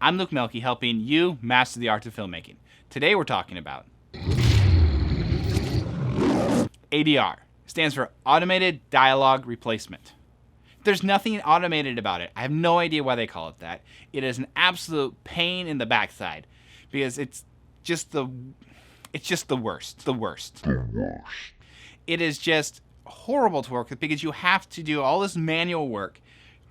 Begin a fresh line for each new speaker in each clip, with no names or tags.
I'm Luke Melky, helping you master the art of filmmaking. Today we're talking about ADR. Stands for Automated Dialogue Replacement. There's nothing automated about it. I have no idea why they call it that. It is an absolute pain in the backside because it's just the worst. The worst. It is just horrible to work with because you have to do all this manual work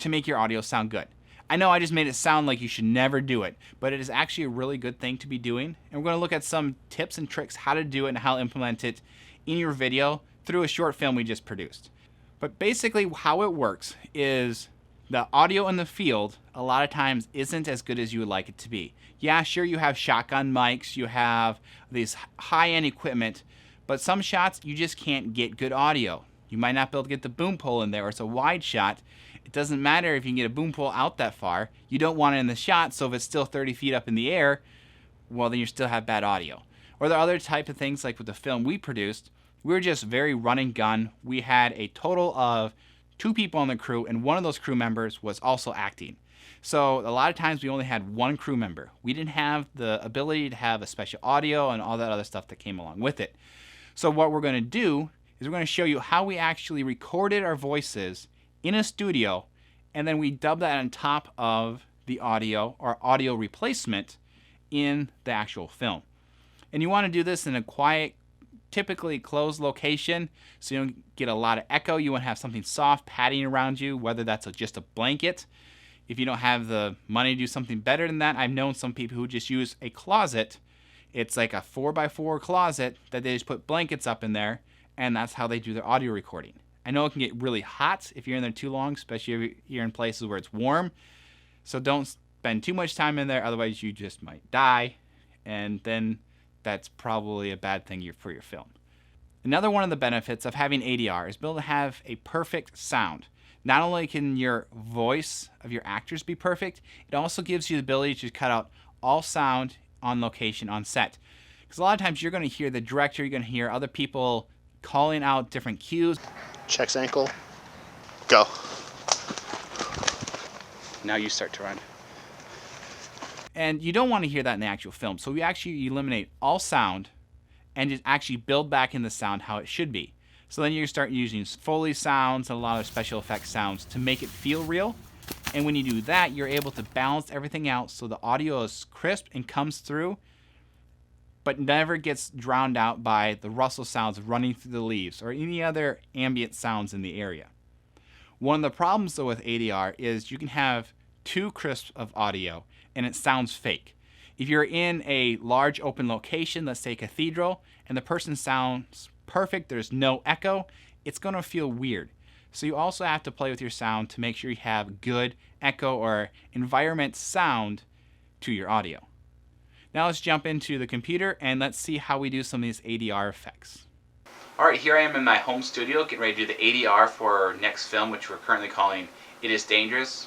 to make your audio sound good. I know I just made it sound like you should never do it, but it is actually a really good thing to be doing. And we're going to look at some tips and tricks how to do it and how to implement it in your video through a short film we just produced. But basically how it works is the audio in the field a lot of times isn't as good as you would like it to be. Yeah, sure, you have shotgun mics, you have these high-end equipment, but some shots you just can't get good audio. You might not be able to get the boom pole in there, or it's a wide shot. It doesn't matter if you can get a boom pole out that far. You don't want it in the shot, so if it's still 30 feet up in the air, well, then you still have bad audio. Or there are other type of things like with the film we produced. We were just very run and gun. We had a total of 2 people on the crew, and one of those crew members was also acting. So a lot of times we only had one crew member. We didn't have the ability to have a special audio and all that other stuff that came along with it. So what we're going to do is we're going to show you how we actually recorded our voices in a studio, and then we dub that on top of the audio or audio replacement in the actual film. And you want to do this in a quiet, typically closed location so you don't get a lot of echo. You want to have something soft padding around you, whether that's just a blanket. If you don't have the money to do something better than that, I've known some people who just use a closet. It's like a 4x4 closet that they just put blankets up in there, and that's how they do their audio recording. I know it can get really hot if you're in there too long, especially if you're in places where it's warm. So don't spend too much time in there, otherwise you just might die, and then that's probably a bad thing for your film. Another one of the benefits of having ADR is being able to have a perfect sound. Not only can your voice of your actors be perfect, it also gives you the ability to cut out all sound on location, on set. Because a lot of times you're going to hear the director, you're going to hear other people calling out different cues.
Checks ankle. Go.
Now you start to run. And you don't want to hear that in the actual film. So we actually eliminate all sound and just actually build back in the sound how it should be. So then you start using Foley sounds and a lot of special effects sounds to make it feel real. And when you do that, you're able to balance everything out so the audio is crisp and comes through, but never gets drowned out by the rustle sounds running through the leaves or any other ambient sounds in the area. One of the problems though with ADR is you can have too crisp of audio and it sounds fake. If you're in a large open location, let's say a cathedral, and the person sounds perfect, there's no echo, it's going to feel weird. So you also have to play with your sound to make sure you have good echo or environment sound to your audio. Now let's jump into the computer and let's see how we do some of these ADR effects. Alright, here I am in my home studio getting ready to do the ADR for our next film, which we're currently calling It Is Dangerous.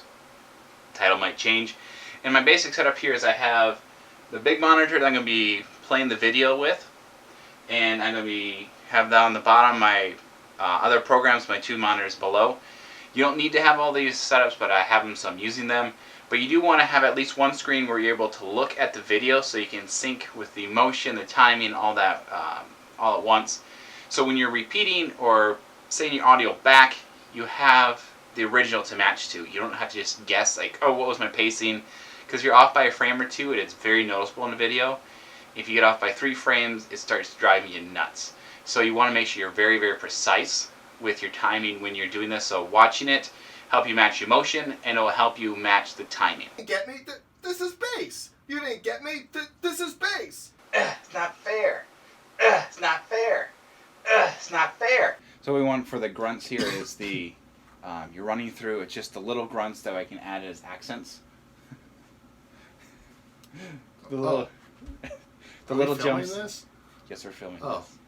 The title might change. And my basic setup here is I have the big monitor that I'm going to be playing the video with, and I'm going to have that on the bottom, my other programs, my 2 monitors below. You don't need to have all these setups, but I have them so I'm using them. But you do want to have at least one screen where you're able to look at the video so you can sync with the motion, the timing, all that all at once. So when you're repeating or saying your audio back, you have the original to match to. You don't have to just guess like, oh, what was my pacing? Because if you're off by a frame or two, it's very noticeable in the video. If you get off by 3 frames, it starts driving you nuts. So you want to make sure you're very, very precise with your timing when you're doing this. So watching it help you match your motion, and it will help you match the timing.
You didn't get me? This is bass. You didn't get me? This is bass.
It's not fair. It's not fair. It's not fair. So what we want for the grunts here is the you're running through. It's just the little grunts that I can add as accents. The little, the little jumps.
This?
Yes, we're filming this.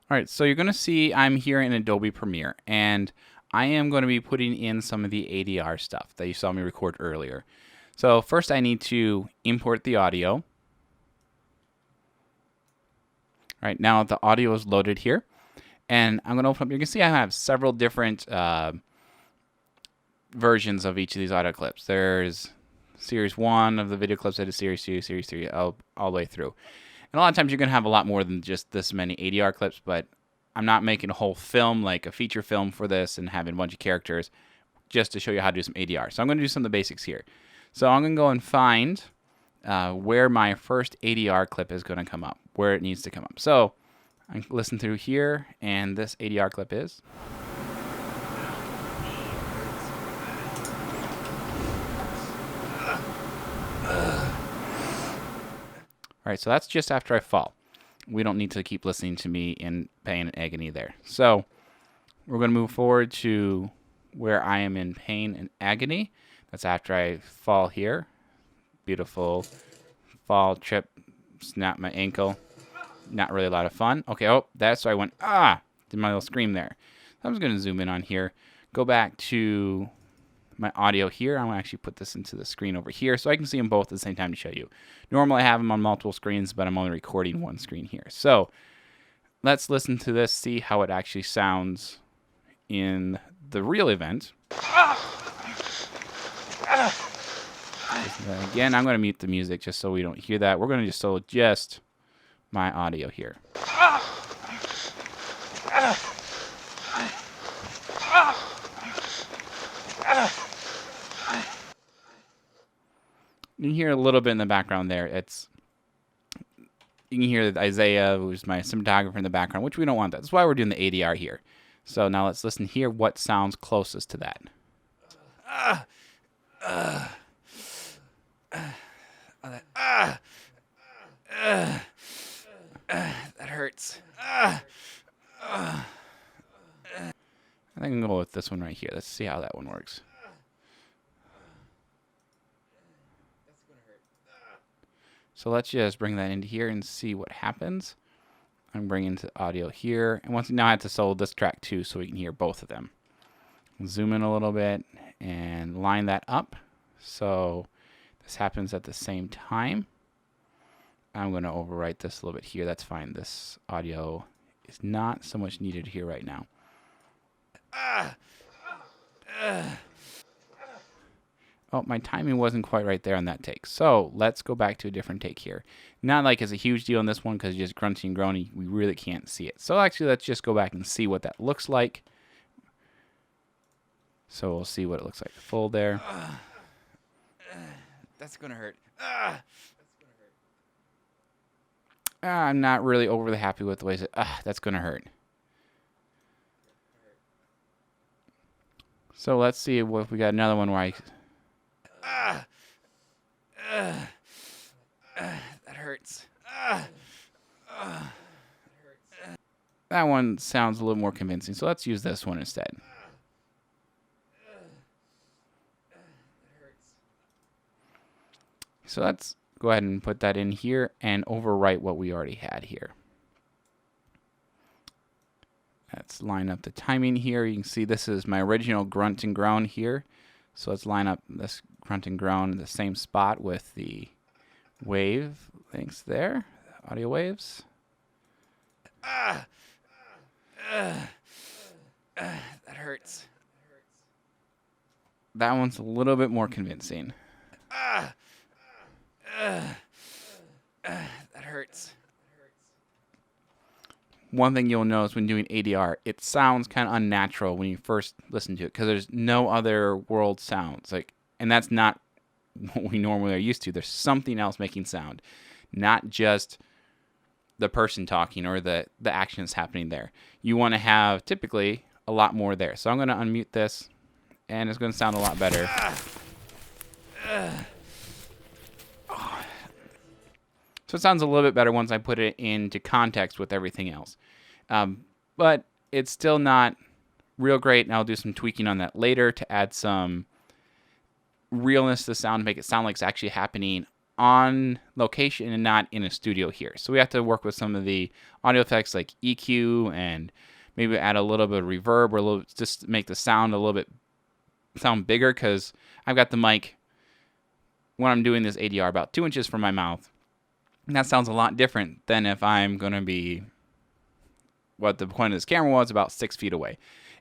Alright, so you're going to see I'm here in Adobe Premiere, and I am going to be putting in some of the ADR stuff that you saw me record earlier. So first I need to import the audio. Alright, now the audio is loaded here, and I'm going to open up, you can see I have several different versions of each of these audio clips. There's series 1 of the video clips. I did series 2, series 3, all the way through. And a lot of times you're going to have a lot more than just this many ADR clips, but I'm not making a whole film, like a feature film for this and having a bunch of characters just to show you how to do some ADR. So I'm going to do some of the basics here. So I'm going to go and find where my first ADR clip is going to come up, where it needs to come up. So I listen through here, and this ADR clip is... All right, so that's just after I fall. We don't need to keep listening to me in pain and agony there. So we're going to move forward to where I am in pain and agony. That's after I fall here. Beautiful fall, trip, snap my ankle. Not really a lot of fun. Okay, oh, that's why I went, did my little scream there. I'm just going to zoom in on here. Go back to my audio here. I'm going to actually put this into the screen over here so I can see them both at the same time to show you. Normally I have them on multiple screens, but I'm only recording one screen here. So let's listen to this, see how it actually sounds in the real event. Again, I'm going to mute the music just so we don't hear that. We're going to just just my audio here. You can hear a little bit in the background there. You can hear that Isaiah, who's my cinematographer, in the background, which we don't want that. That's why we're doing the ADR here. So now let's listen here. What sounds closest to that? That hurts. I think I'm going to go with this one right here. Let's see how that one works. So let's just bring that into here and see what happens. I'm bringing the audio here. And now I have to solo this track too so we can hear both of them. Zoom in a little bit and line that up so this happens at the same time. I'm going to overwrite this a little bit here. That's fine. This audio is not so much needed here right now. Oh, my timing wasn't quite right there on that take. So let's go back to a different take here. Not like it's a huge deal on this one because you're just grunting and groaning. We really can't see it. So actually, let's just go back and see what that looks like. So we'll see what it looks like full there. That's going to hurt. I'm not really overly happy with the way it. That's going to hurt. So let's see if we got another one where that hurts. That one sounds a little more convincing. So let's use this one instead. So let's go ahead and put that in here and overwrite what we already had here. Let's line up the timing here. You can see this is my original grunt and groan here. So let's line up this grunt and groan in the same spot with the wave links there, the audio waves. That hurts. That one's a little bit more convincing. That hurts. One thing you'll notice when doing ADR, it sounds kind of unnatural when you first listen to it because there's no other world sounds. And that's not what we normally are used to. There's something else making sound, not just the person talking or the action that's happening there. You want to have typically a lot more there. So I'm going to unmute this, and it's going to sound a lot better. So it sounds a little bit better once I put it into context with everything else. But it's still not real great, and I'll do some tweaking on that later to add some realness to the sound, to make it sound like it's actually happening on location and not in a studio here. So we have to work with some of the audio effects like EQ and maybe add a little bit of reverb or just make the sound a little bit sound bigger because I've got the mic when I'm doing this ADR about 2 inches from my mouth. And that sounds a lot different than if I'm going to be, what the point of this camera was, about 6 feet away.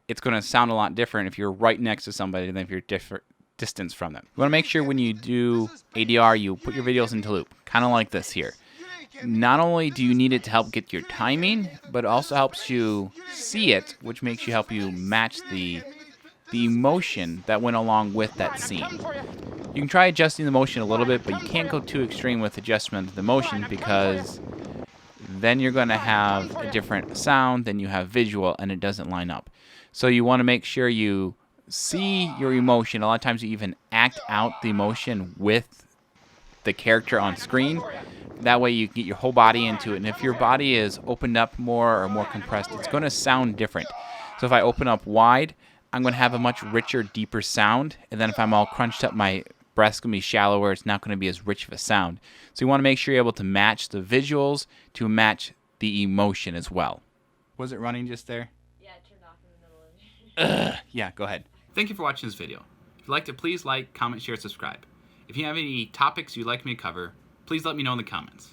it's going to sound a lot different if you're right next to somebody than if you're different distance from them. You want to make sure when you do ADR, you put your videos into loop, kind of like this here. Not only do you need it to help get your timing, but it also helps you see it, which makes you help you match the emotion that went along with that scene. You can try adjusting the motion a little bit, but you can't go too extreme with adjustment of the motion because then you're going to have a different sound than you have visual, and it doesn't line up. So you want to make sure you see your emotion. A lot of times you even act out the emotion with the character on screen. That way you can get your whole body into it. And if your body is opened up more or more compressed, it's going to sound different. So if I open up wide, I'm going to have a much richer, deeper sound. And then if I'm all crunched up, my breath's going to be shallower. It's not going to be as rich of a sound. So you want to make sure you're able to match the visuals to match the emotion as well. Was it running just there?
Yeah, it turned off in the middle of it.
Yeah, go ahead. Thank you for watching this video. If you liked it, please like, comment, share, subscribe. If you have any topics you'd like me to cover, please let me know in the comments.